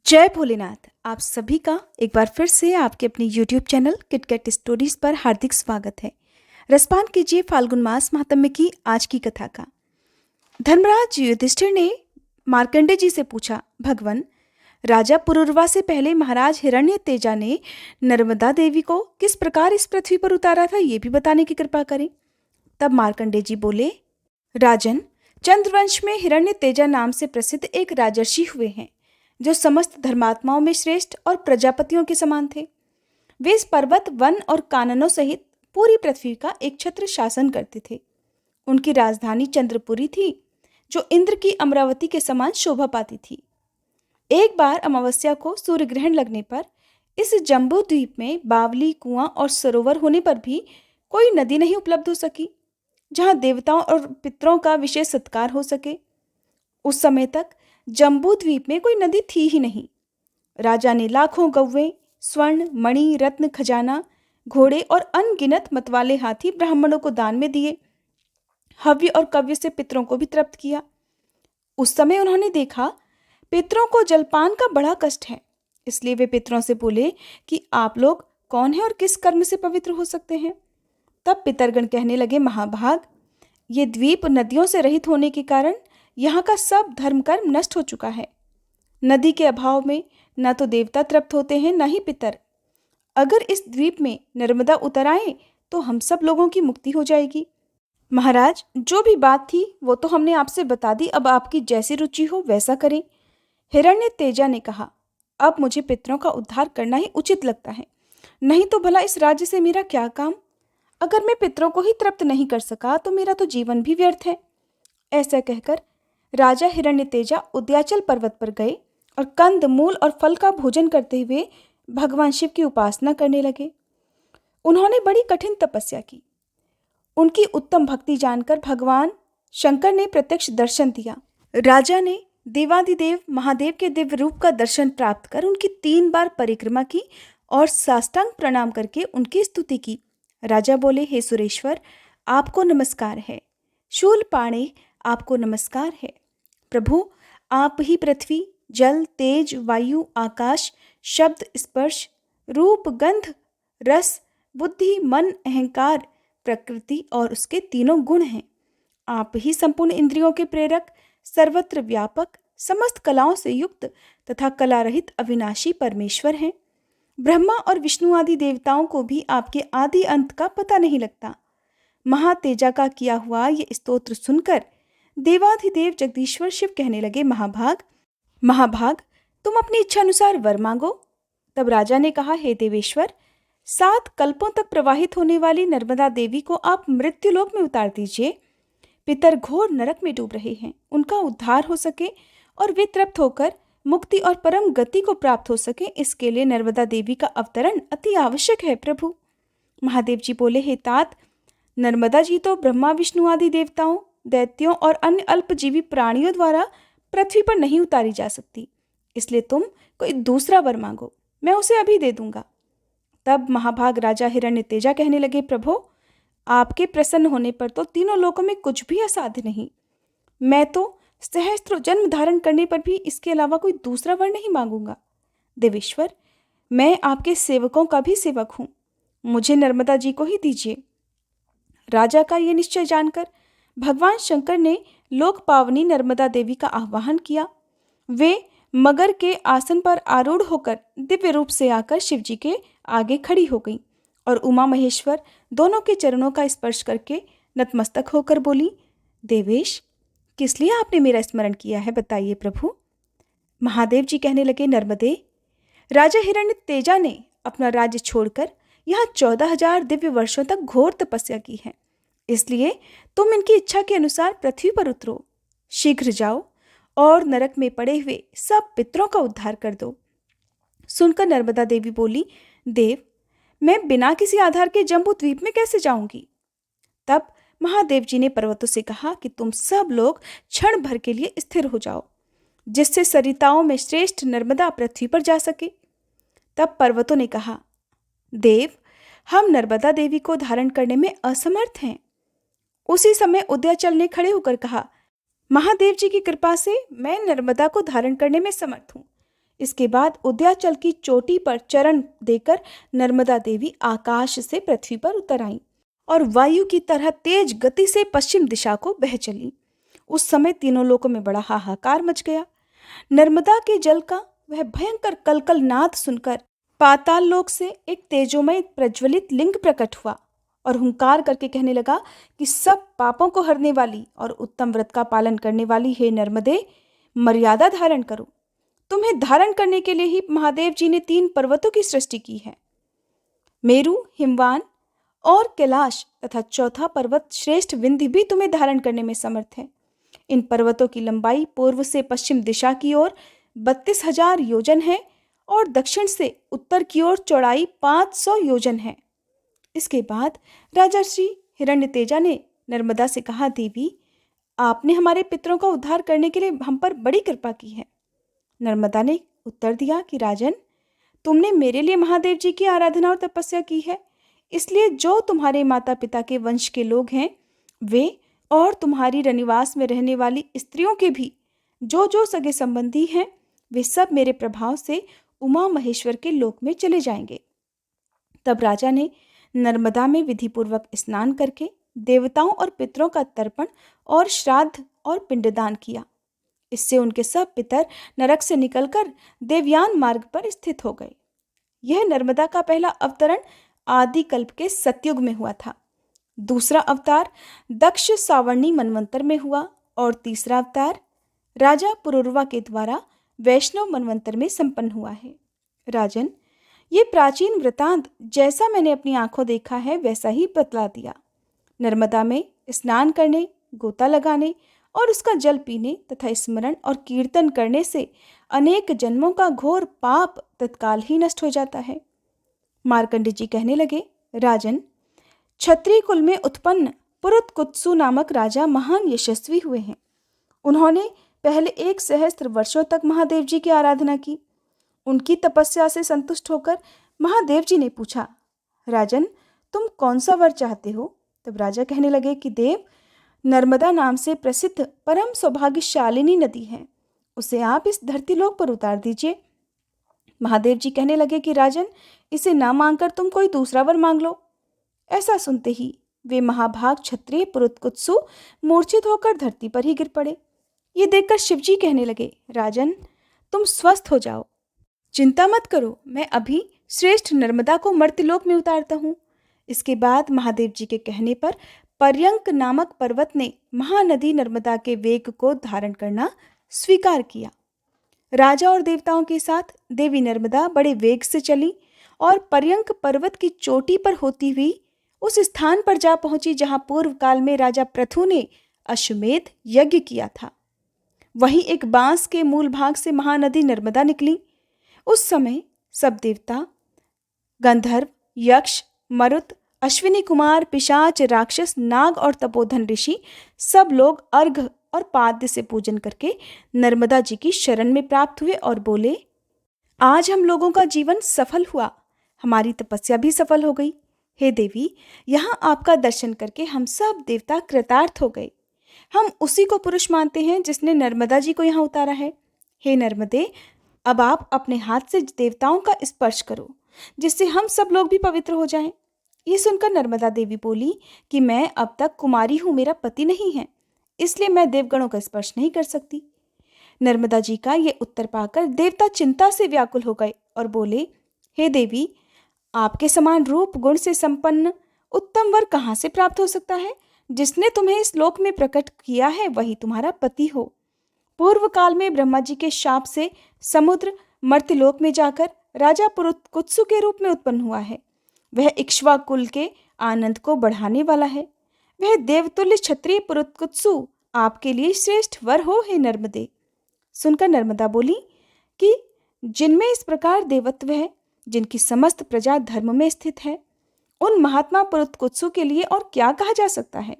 जय भोलेनाथ। आप सभी का एक बार फिर से आपके अपने यूट्यूब चैनल किटकैट स्टोरीज पर हार्दिक स्वागत है। रसपान कीजिए फाल्गुन मास महात्म्य की आज की कथा का। धर्मराज युधिष्ठिर ने मार्कंडे जी से पूछा, भगवन, राजा पुरुरवा से पहले महाराज हिरण्यतेजा ने नर्मदा देवी को किस प्रकार इस पृथ्वी पर उतारा था, ये भी बताने की कृपा करें। तब मार्कंडे जी बोले, राजन, चंद्रवंश में हिरण्यतेजा नाम से प्रसिद्ध एक राजर्षि हुए हैं, जो समस्त धर्मात्माओं में श्रेष्ठ और प्रजापतियों के समान थे। वे इस पर्वत, वन और काननों सहित पूरी पृथ्वी का एक छत्र शासन करते थे। उनकी राजधानी चंद्रपुरी थी, जो इंद्र की अमरावती के समान शोभा पाती थी। एक बार अमावस्या को सूर्य ग्रहण लगने पर इस जम्बू द्वीप में बावली, कुआं और सरोवर होने पर भी कोई नदी नहीं उपलब्ध हो सकी, जहां देवताओं और पितरों का विशेष सत्कार हो सके। उस समय तक जम्बू द्वीप में कोई नदी थी ही नहीं। राजा ने लाखों गौवें, स्वर्ण, मणि, रत्न, खजाना, घोड़े और अनगिनत मतवाले हाथी ब्राह्मणों को दान में दिए। हव्य और कव्य से पितरों को भी तृप्त किया। उस समय उन्होंने देखा, पितरों को जलपान का बड़ा कष्ट है, इसलिए वे पितरों से बोले कि आप लोग कौन हैं और किस कर्म से पवित्र हो सकते हैं। तब पितरगण कहने लगे, महाभाग, ये द्वीप नदियों से रहित होने के कारण यहाँ का सब धर्म कर्म नष्ट हो चुका है। नदी के अभाव में न तो देवता तृप्त होते हैं, न ही पितर। अगर इस द्वीप में नर्मदा उतर आए तो हम सब लोगों की मुक्ति हो जाएगी। महाराज, जो भी बात थी वो तो हमने आपसे बता दी, अब आपकी जैसी रुचि हो वैसा करें। हिरण्यतेजा ने कहा, अब मुझे पितरों का उद्धार करना ही उचित लगता है, नहीं तो भला इस राज्य से मेरा क्या काम। अगर मैं पितरों को ही तृप्त नहीं कर सका तो मेरा तो जीवन भी व्यर्थ है। ऐसा कहकर राजा हिरण्यतेजा उद्याचल पर्वत पर गए और कंद, मूल और फल का भोजन करते हुए भगवान शिव की उपासना करने लगे। उन्होंने बड़ी कठिन तपस्या की। उनकी उत्तम भक्ति जानकर भगवान शंकर ने प्रत्यक्ष दर्शन दिया। राजा ने देवादिदेव महादेव के दिव्य रूप का दर्शन प्राप्त कर उनकी 3 बार परिक्रमा की और साष्टांग प्रणाम करके उनकी स्तुति की। राजा बोले, हे सुरेश्वर, आपको नमस्कार है। शूलपाणे, आपको नमस्कार है। प्रभु, आप ही पृथ्वी, जल, तेज, वायु, आकाश, शब्द, स्पर्श, रूप, गंध, रस, बुद्धि, मन, अहंकार, प्रकृति और उसके तीनों गुण हैं। आप ही संपूर्ण इंद्रियों के प्रेरक, सर्वत्र व्यापक, समस्त कलाओं से युक्त तथा कला रहित अविनाशी परमेश्वर हैं। ब्रह्मा और विष्णु आदि देवताओं को भी आपके आदि अंत का पता नहीं लगता। महातेजा का किया हुआ ये स्तोत्र सुनकर देवाधिदेव जगदीश्वर शिव कहने लगे, महाभाग, तुम अपनी इच्छा अनुसार वर मांगो। तब राजा ने कहा, हे देवेश्वर, 7 कल्पों तक प्रवाहित होने वाली नर्मदा देवी को आप मृत्युलोक में उतार दीजिए। पितर घोर नरक में डूब रहे हैं, उनका उद्धार हो सके और वे तृप्त होकर मुक्ति और परम गति को प्राप्त हो सके, इसके लिए नर्मदा देवी का अवतरण अति आवश्यक है। प्रभु। महादेव जी बोले, हे तात, नर्मदा जी तो ब्रह्मा, विष्णु आदि देवताओं, दैत्यों और अन्य अल्पजीवी प्राणियों द्वारा पृथ्वी पर नहीं उतारी जा सकती, इसलिए तुम कोई दूसरा वर मांगो, मैं उसे अभी दे दूंगा। तब महाभाग राजा हिरण्यतेजा कहने लगे, प्रभु, आपके प्रसन्न होने पर तो तीनों लोकों में कुछ भी असाध्य नहीं। मैं तो सहस्त्र जन्म धारण करने पर भी इसके अलावा कोई दूसरा वर नहीं मांगूंगा। देवेश्वर, मैं आपके सेवकों का भी सेवक हूं, मुझे नर्मदा जी को ही दीजिए। राजा का ये निश्चय जानकर भगवान शंकर ने लोक पावनी नर्मदा देवी का आह्वान किया। वे मगर के आसन पर आरूढ़ होकर दिव्य रूप से आकर शिव जी के आगे खड़ी हो गईं और उमा महेश्वर दोनों के चरणों का स्पर्श करके नतमस्तक होकर बोली, देवेश, किस लिए आपने मेरा स्मरण किया है, बताइए प्रभु। महादेव जी कहने लगे, नर्मदे, राजा हिरण्यतेजा ने अपना राज्य छोड़कर यहाँ 14,000 दिव्य वर्षों तक घोर तपस्या की है, इसलिए तुम इनकी इच्छा के अनुसार पृथ्वी पर उतरो, शीघ्र जाओ और नरक में पड़े हुए सब पितरों का उद्धार कर दो। सुनकर नर्मदा देवी बोली, देव, मैं बिना किसी आधार के जम्बू द्वीप में कैसे जाऊंगी। तब महादेव जी ने पर्वतों से कहा कि तुम सब लोग क्षण भर के लिए स्थिर हो जाओ, जिससे सरिताओं में श्रेष्ठ नर्मदा पृथ्वी पर जा सके। तब पर्वतों ने कहा, देव, हम नर्मदा देवी को धारण करने में असमर्थ हैं। उसी समय उदयाचल ने खड़े होकर कहा, महादेव जी की कृपा से मैं नर्मदा को धारण करने में समर्थ हूं, इसके बाद उदयाचल की चोटी पर चरण देकर नर्मदा देवी आकाश से पृथ्वी पर उतर आईं और वायु की तरह तेज गति से पश्चिम दिशा को बह चली। उस समय तीनों लोकों में बड़ा हाहाकार मच गया। नर्मदा के जल का वह भयंकर कलकल नाद सुनकर पाताल लोक से एक तेजोमय प्रज्वलित लिंग प्रकट हुआ और हुंकार करके कहने लगा कि सब पापों को हरने वाली और उत्तम व्रत का पालन करने वाली हे नर्मदे, मर्यादा धारण करो। तुम्हें धारण करने के लिए ही महादेव जी ने 3 पर्वतों की सृष्टि की है, मेरु, हिमवान और कैलाश, तथा चौथा पर्वत श्रेष्ठ विंध्य भी तुम्हें धारण करने में समर्थ है। इन पर्वतों की लंबाई पूर्व से पश्चिम दिशा की ओर 32,000 योजन है और दक्षिण से उत्तर की ओर चौड़ाई 500 योजन है। इसके बाद राजा श्री हिरण्यतेजा ने नर्मदा से कहा, देवी, आपने हमारे पितरों का उद्धार करने के लिए हम पर बड़ी कृपा की है। नर्मदा ने उत्तर दिया कि राजन, तुमने मेरे लिए महादेव जी की आराधना और तपस्या की है, इसलिए जो तुम्हारे माता पिता के वंश के लोग हैं वे और तुम्हारी रनिवास में रहने वाली स्त्रियों के भी जो जो सगे संबंधी हैं वे सब मेरे प्रभाव से उमा महेश्वर के लोक में चले जाएंगे। तब राजा ने नर्मदा में विधिपूर्वक स्नान करके देवताओं और पितरों का तर्पण और श्राद्ध और पिंडदान किया। इससे उनके सब पितर नरक से निकलकर देवयान मार्ग पर स्थित हो गए। यह नर्मदा का पहला अवतरण आदि कल्प के सतयुग में हुआ था। दूसरा अवतार दक्ष सावर्णी मनवंतर में हुआ और तीसरा अवतार राजा पुरुरवा के द्वारा वैष्णव मनवंतर में संपन्न हुआ है। राजन, ये प्राचीन वृतांत जैसा मैंने अपनी आंखों देखा है वैसा ही बतला दिया। नर्मदा में स्नान करने, गोता लगाने और उसका जल पीने तथा स्मरण और कीर्तन करने से अनेक जन्मों का घोर पाप तत्काल ही नष्ट हो जाता है। मार्कंडेय जी कहने लगे, राजन, क्षत्रिय कुल में उत्पन्न पुरुतकुत्सु नामक राजा महान यशस्वी हुए हैं। उन्होंने पहले 1 सहस्त्र वर्षों तक महादेव जी की आराधना की। उनकी तपस्या से संतुष्ट होकर महादेव जी ने पूछा, राजन, तुम कौन सा वर चाहते हो? तब राजा कहने लगे कि देव, नर्मदा नाम से प्रसिद्ध परम सौभाग्यशालिनी नदी है, उसे आप इस धरतीलोक पर उतार दीजिए। महादेव जी कहने लगे कि राजन, इसे ना मांगकर तुम कोई दूसरा वर मांग लो। ऐसा सुनते ही वे महाभाग क्षत्रिय पुरुतकुत्सु मूर्छित होकर धरती पर ही गिर पड़े। ये देखकर शिवजी कहने लगे, राजन, तुम स्वस्थ हो जाओ, चिंता मत करो, मैं अभी श्रेष्ठ नर्मदा को मर्त्यलोक में उतारता हूँ। इसके बाद महादेव जी के कहने पर पर्यंक नामक पर्वत ने महानदी नर्मदा के वेग को धारण करना स्वीकार किया। राजा और देवताओं के साथ देवी नर्मदा बड़े वेग से चली और पर्यंक पर्वत की चोटी पर होती हुई उस स्थान पर जा पहुंची जहां पूर्व काल में राजा पृथु ने अश्वमेध यज्ञ किया था। वहीं एक बांस के मूल भाग से महानदी नर्मदा निकली। उस समय सब देवता, गंधर्व, यक्ष, मरुत, अश्विनी कुमार, पिशाच, राक्षस, नाग और तपोधन ऋषि सब लोग अर्घ और पाद्य से पूजन करके नर्मदा जी की शरण में प्राप्त हुए और बोले, आज हम लोगों का जीवन सफल हुआ, हमारी तपस्या भी सफल हो गई। हे देवी, यहाँ आपका दर्शन करके हम सब देवता कृतार्थ हो गए। हम उसी को पुरुष मानते हैं जिसने नर्मदा जी को यहाँ उतारा है। हे नर्मदे, अब आप अपने हाथ से देवताओं का स्पर्श करो जिससे हम सब लोग भी पवित्र हो जाएं। ये सुनकर नर्मदा देवी बोली कि मैं अब तक कुमारी हूँ, मेरा पति नहीं है, इसलिए मैं देवगणों का स्पर्श नहीं कर सकती। नर्मदा जी का ये उत्तर पाकर देवता चिंता से व्याकुल हो गए और बोले, हे देवी, आपके समान रूप गुण से संपन्न उत्तम वर कहाँ से प्राप्त हो सकता है? जिसने तुम्हें इस लोक में प्रकट किया है वही तुम्हारा पति हो। पूर्व काल में ब्रह्मा जी के शाप से समुद्र मर्त्यलोक में जाकर राजा पुरुतकुत्सु के रूप में उत्पन्न हुआ है। वह इक्ष्वाकुल के आनंद को बढ़ाने वाला है। वह देवतुल्य क्षत्रिय पुरुतकुत्सु आपके लिए श्रेष्ठ वर हो, हे नर्मदे। सुनकर नर्मदा बोली कि जिनमें इस प्रकार देवत्व है, जिनकी समस्त प्रजा धर्म में स्थित है, उन महात्मा पुरुतकुत्सु के लिए और क्या कहा जा सकता है।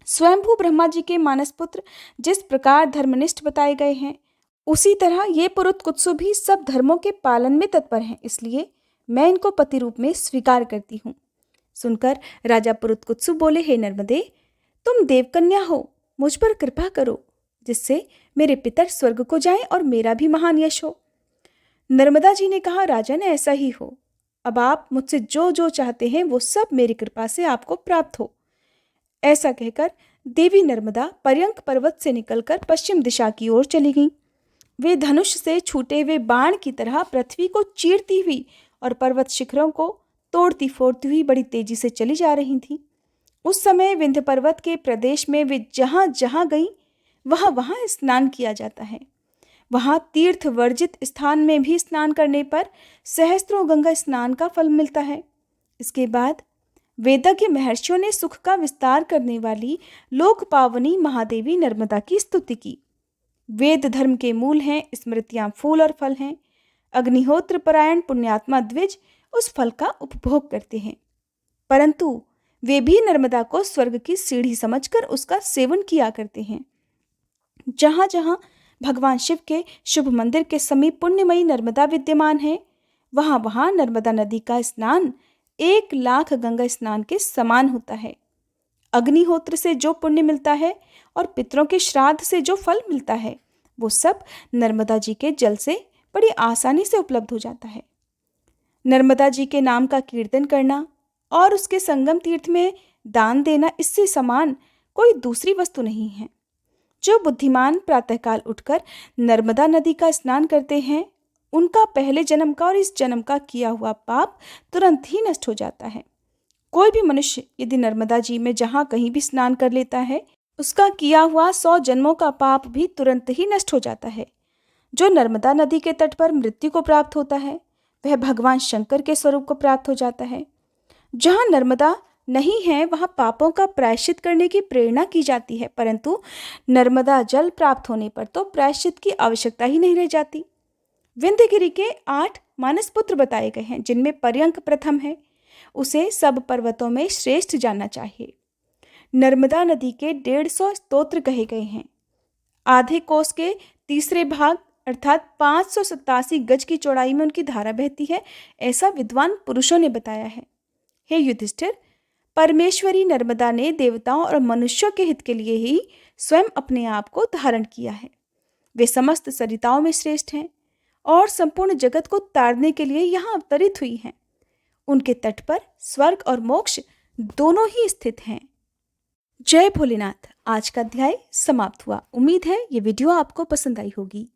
स्वयंभू ब्रह्मा जी के मानस पुत्र जिस प्रकार धर्मनिष्ठ बताए गए हैं, उसी तरह ये पुरुतकुत्सु भी सब धर्मों के पालन में तत्पर हैं, इसलिए मैं इनको पति रूप में स्वीकार करती हूँ। सुनकर राजा पुरुतकुत्सु बोले, हे नर्मदे, तुम देवकन्या हो, मुझ पर कृपा करो जिससे मेरे पितर स्वर्ग को जाएं और मेरा भी महान यश हो। नर्मदा जी ने कहा, राजन ऐसा ही हो। अब आप मुझसे जो जो चाहते हैं वो सब मेरी कृपा से आपको प्राप्त हो। ऐसा कहकर देवी नर्मदा पर्यंक पर्वत से निकलकर पश्चिम दिशा की ओर चली गईं। वे धनुष से छूटे हुए बाण की तरह पृथ्वी को चीरती हुई और पर्वत शिखरों को तोड़ती फोड़ती हुई बड़ी तेजी से चली जा रही थीं। उस समय विंध्य पर्वत के प्रदेश में वे जहां जहां गईं वहां वहां स्नान किया जाता है। वहां तीर्थ वर्जित स्थान में भी स्नान करने पर सहस्त्रों गंगा स्नान का फल मिलता है। इसके बाद वेदज्ञ महर्षियों ने सुख का विस्तार करने वाली लोक पावनी महादेवी नर्मदा की स्तुति की। वेद धर्म के मूल हैं, स्मृतियां फूल और फल हैं। अग्निहोत्र परायण पुण्यात्मा द्विज उस फल का उपभोग करते हैं, परंतु वे भी नर्मदा को स्वर्ग की सीढ़ी समझकर उसका सेवन किया करते हैं। जहां जहां भगवान शिव के शुभ मंदिर के समीप पुण्यमयी नर्मदा विद्यमान है, वहां वहां नर्मदा नदी का स्नान 1,00,000 गंगा स्नान के समान होता है। अग्निहोत्र से जो पुण्य मिलता है और पितरों के श्राद्ध से जो फल मिलता है, वो सब नर्मदा जी के जल से बड़ी आसानी से उपलब्ध हो जाता है। नर्मदा जी के नाम का कीर्तन करना और उसके संगम तीर्थ में दान देना, इससे समान कोई दूसरी वस्तु नहीं है। जो बुद्धिमान प्रातःकाल उठकर नर्मदा नदी का स्नान करते हैं, उनका पहले जन्म का और इस जन्म का किया हुआ पाप तुरंत ही नष्ट हो जाता है। कोई भी मनुष्य यदि नर्मदा जी में जहाँ कहीं भी स्नान कर लेता है, उसका किया हुआ 100 जन्मों का पाप भी तुरंत ही नष्ट हो जाता है। जो नर्मदा नदी के तट पर मृत्यु को प्राप्त होता है, वह भगवान शंकर के स्वरूप को प्राप्त हो जाता है। जहाँ नर्मदा नहीं है, वहाँ पापों का प्रायश्चित करने की प्रेरणा की जाती है, परंतु नर्मदा जल प्राप्त होने पर तो प्रायश्चित की आवश्यकता ही नहीं रह जाती। विंध्यगिरि के 8 मानस पुत्र बताए गए हैं, जिनमें पर्यंक प्रथम है। उसे सब पर्वतों में श्रेष्ठ जानना चाहिए। नर्मदा नदी के 150 स्तोत्र कहे गए हैं। आधे कोस के तीसरे भाग अर्थात 587 गज की चौड़ाई में उनकी धारा बहती है, ऐसा विद्वान पुरुषों ने बताया है। हे युधिष्ठिर, परमेश्वरी नर्मदा ने देवताओं और मनुष्यों के हित के लिए ही स्वयं अपने आप को धारण किया है। वे समस्त सरिताओं में श्रेष्ठ हैं और संपूर्ण जगत को तारने के लिए यहाँ अवतरित हुई हैं। उनके तट पर स्वर्ग और मोक्ष दोनों ही स्थित हैं। जय भोलेनाथ। आज का अध्याय समाप्त हुआ। उम्मीद है ये वीडियो आपको पसंद आई होगी।